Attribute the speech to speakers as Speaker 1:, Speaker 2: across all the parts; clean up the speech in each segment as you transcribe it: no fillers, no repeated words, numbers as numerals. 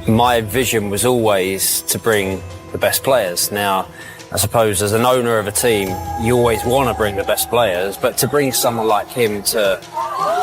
Speaker 1: my vision was always to bring the best players. Now, I suppose as an owner of a team, you always want to bring the best players, but to bring someone like him to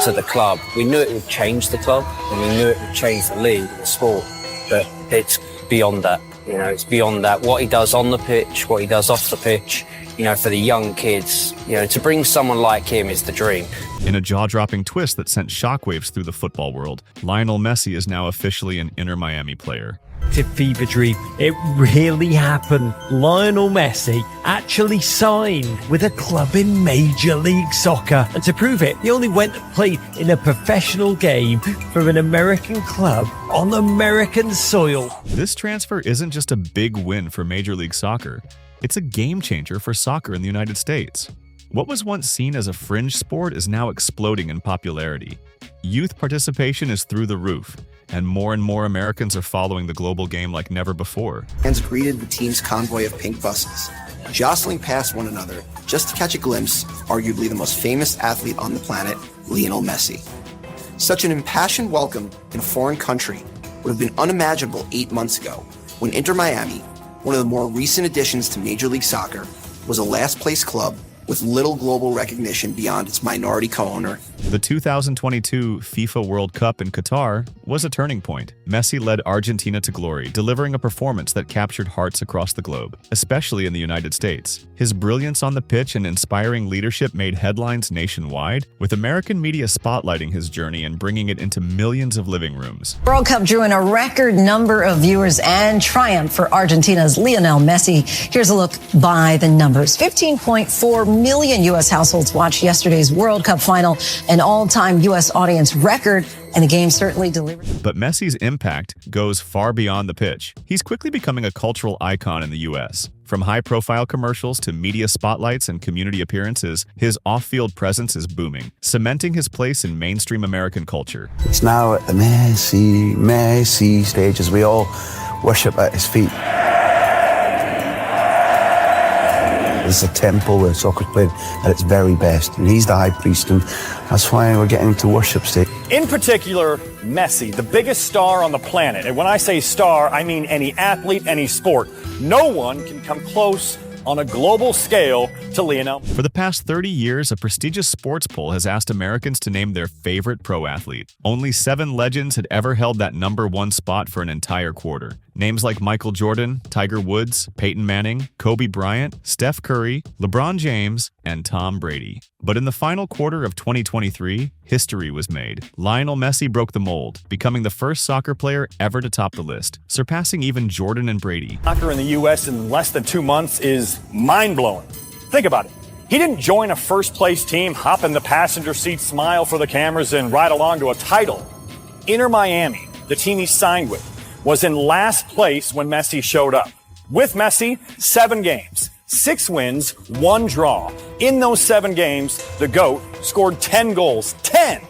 Speaker 1: the club, we knew it would change the club, and we knew it would change the league, the sport, but it's beyond that. You know, it's beyond that. What he does on the pitch, what he does off the pitch, you know, for the young kids, you know, to bring someone like him is the dream.
Speaker 2: In a jaw-dropping twist that sent shockwaves through the football world, Lionel Messi is now officially an Inter Miami player.
Speaker 3: It's a fever dream. It really happened. Lionel Messi actually signed with a club in Major League Soccer. And to prove it, he only went and played in a professional game for an American club on American soil.
Speaker 2: This transfer isn't just a big win for Major League Soccer. It's a game changer for soccer in the United States. What was once seen as a fringe sport is now exploding in popularity. Youth participation is through the roof, and more Americans are following the global game like never before.
Speaker 4: Fans greeted the team's convoy of pink buses, jostling past one another just to catch a glimpse of arguably the most famous athlete on the planet, Lionel Messi. Such an impassioned welcome in a foreign country would have been unimaginable 8 months ago, when Inter Miami, one of the more recent additions to Major League Soccer, was a last-place club with little global recognition beyond its minority co-owner.
Speaker 2: The 2022 FIFA World Cup in Qatar was a turning point. Messi led Argentina to glory, delivering a performance that captured hearts across the globe, especially in the United States. His brilliance on the pitch and inspiring leadership made headlines nationwide, with American media spotlighting his journey and bringing it into millions of living rooms.
Speaker 5: World Cup drew in a record number of viewers and triumph for Argentina's Lionel Messi. Here's a look by the numbers. 15.4 million U.S. households watched yesterday's World Cup final, an all-time U.S. audience record, and the game certainly delivered.
Speaker 2: But Messi's impact goes far beyond the pitch. He's quickly becoming a cultural icon in the U.S. From high-profile commercials to media spotlights and community appearances, his off-field presence is booming, cementing his place in mainstream American culture.
Speaker 6: It's now at the Messi stage as we all worship at his feet. It's a temple where soccer's played at its very best, and he's the high priest, and that's why we're getting to worship state.
Speaker 7: In particular, Messi, the biggest star on the planet. And when I say star, I mean any athlete, any sport. No one can come close on a global scale to Lionel.
Speaker 2: For the past 30 years, a prestigious sports poll has asked Americans to name their favorite pro athlete. Only 7 legends had ever held that #1 spot for an entire quarter. Names like Michael Jordan, Tiger Woods, Peyton Manning, Kobe Bryant, Steph Curry, LeBron James, and Tom Brady. But in the final quarter of 2023, history was made. Lionel Messi broke the mold, becoming the first soccer player ever to top the list, surpassing even Jordan and Brady.
Speaker 7: Soccer in the U.S. in less than 2 months is mind-blowing. Think about it. He didn't join a first-place team, hop in the passenger seat, smile for the cameras, and ride along to a title. Inter Miami, the team he signed with, was in last place when Messi showed up. With Messi, 7 games, 6 wins, 1 draw. In those 7 games, the GOAT scored 10 goals, 10!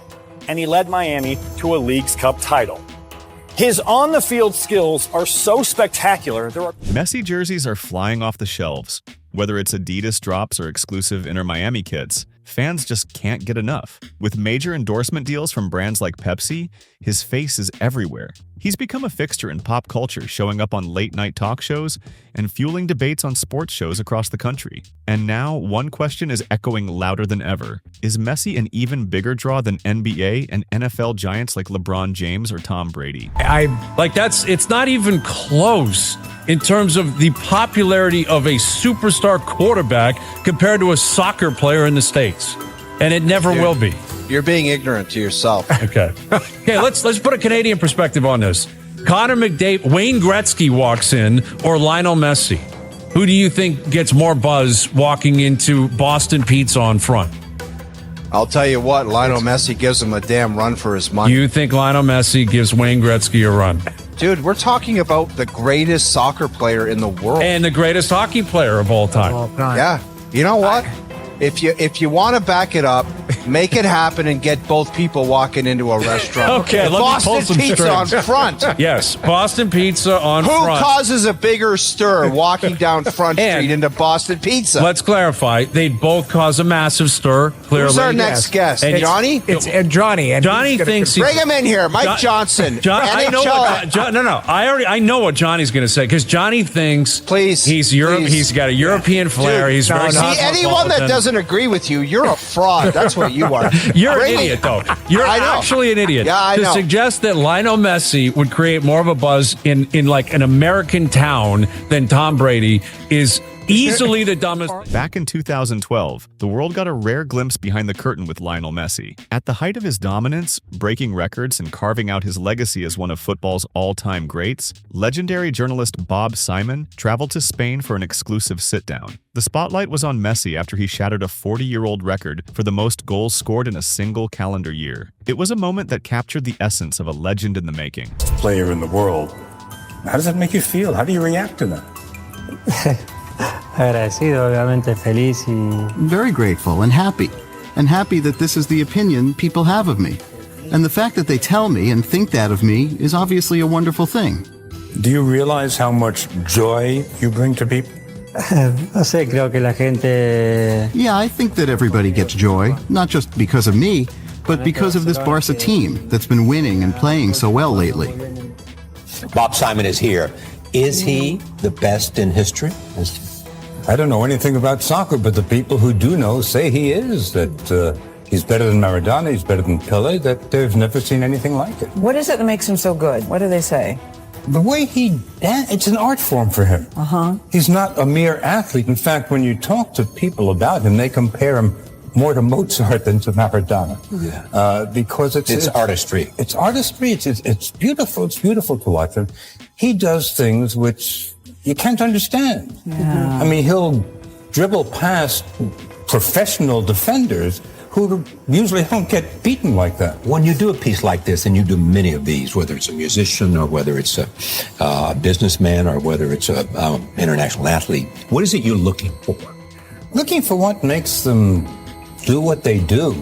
Speaker 7: And he led Miami to a Leagues Cup title. His on-the-field skills are so spectacular.
Speaker 2: Messi jerseys are flying off the shelves. Whether it's Adidas drops or exclusive Inter Miami kits, fans just can't get enough. With major endorsement deals from brands like Pepsi, his face is everywhere. He's become a fixture in pop culture, showing up on late-night talk shows and fueling debates on sports shows across the country. And now, one question is echoing louder than ever. Is Messi an even bigger draw than NBA and NFL giants like LeBron James or Tom Brady?
Speaker 8: It's not even close in terms of the popularity of a superstar quarterback compared to a soccer player in the States. And it never will be.
Speaker 9: You're being ignorant to yourself.
Speaker 8: Okay, let's put a Canadian perspective on this. Connor McDavid, Wayne Gretzky walks in, or Lionel Messi. Who do you think gets more buzz walking into Boston Pizza on front?
Speaker 9: I'll tell you what, Lionel Messi gives him a damn run for his money.
Speaker 8: You think Lionel Messi gives Wayne Gretzky a run?
Speaker 9: Dude, we're talking about the greatest soccer player in the world.
Speaker 8: And the greatest hockey player of all time.
Speaker 9: Yeah. You know what? If you want to back it up, Make it happen and get both people walking into a restaurant.
Speaker 8: Okay, let me
Speaker 9: Boston
Speaker 8: pull some
Speaker 9: Pizza on
Speaker 8: strings.
Speaker 9: front.
Speaker 8: Yes, Boston Pizza on
Speaker 9: Who
Speaker 8: front.
Speaker 9: causes a bigger stir walking down Front
Speaker 8: And-
Speaker 9: Street into Boston Pizza?
Speaker 8: Let's clarify. They'd both cause a massive stir, clearly.
Speaker 9: Who's our next guest?
Speaker 8: And
Speaker 9: Johnny?
Speaker 10: It's Johnny. And
Speaker 8: Johnny thinks
Speaker 9: Bring him in here. Mike Johnson.
Speaker 8: I know what, I know what Johnny's going to say because Johnny thinks he's Europe.
Speaker 9: please.
Speaker 8: He's got a European flair.
Speaker 9: Dude,
Speaker 8: He's very
Speaker 9: See, anyone that
Speaker 8: cosmopolitan.
Speaker 9: doesn't agree with you, you're a fraud. That's what you are.
Speaker 8: You're
Speaker 9: Bring
Speaker 8: an
Speaker 9: him-
Speaker 8: idiot, though. You're
Speaker 9: I know.
Speaker 8: actually an idiot.
Speaker 9: Yeah, I
Speaker 8: to
Speaker 9: know.
Speaker 8: suggest that Lionel Messi would create more of a buzz in like an American town than Tom Brady is easily the dumbest.
Speaker 2: Back in 2012, the world got a rare glimpse behind the curtain with Lionel Messi. At the height of his dominance, breaking records and carving out his legacy as one of football's all-time greats, legendary journalist Bob Simon traveled to Spain for an exclusive sit-down. The spotlight was on Messi after he shattered a 40-year-old record for the most goals scored in a single calendar year. It was a moment that captured the essence of a legend in the making.
Speaker 11: Player in the world. How does that make you feel? How do you react to that?
Speaker 12: Agradecido, obviamente feliz y...
Speaker 13: Very grateful and happy that this is the opinion people have of me. And the fact that they tell me and think that of me is obviously a wonderful thing.
Speaker 11: Do you realize how much joy you bring to people?
Speaker 12: No sé, creo que la gente...
Speaker 13: Yeah, I think that everybody gets joy, not just because of me, but because of this Barca team that's been winning and playing so well lately.
Speaker 14: Bob Simon is here. Is he the best in history?
Speaker 11: I don't know anything about soccer, but the people who do know say he is, that he's better than Maradona, he's better than Pele, that they've never seen anything like it.
Speaker 15: What is it that makes him so good? What do they say?
Speaker 11: The way it's an art form for him. He's not a mere athlete. In fact, when you talk to people about him, they compare him more to Mozart than to Maradona. Because it's
Speaker 14: artistry.
Speaker 11: It's artistry. It's beautiful. It's beautiful to watch him. He does things which you can't understand.
Speaker 15: Yeah.
Speaker 11: I mean, he'll dribble past professional defenders who usually don't get beaten like that.
Speaker 14: When you do a piece like this, and you do many of these, whether it's a musician or whether it's a businessman or whether it's an international athlete, what is it you're looking for?
Speaker 11: Looking for what makes them do what they do.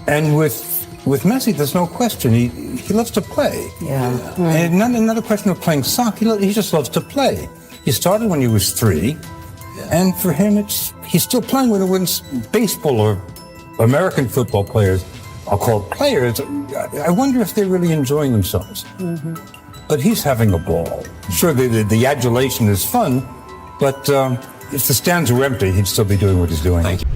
Speaker 11: And with Messi, there's no question. He loves to play.
Speaker 15: Yeah.
Speaker 11: And not a question of playing soccer. He just loves to play. He started when he was 3. And for him, he's still playing when baseball or American football players are called players. I wonder if they're really enjoying themselves. But he's having a ball. Sure, the adulation is fun, but if the stands were empty, he'd still be doing what he's doing.
Speaker 14: Thank you.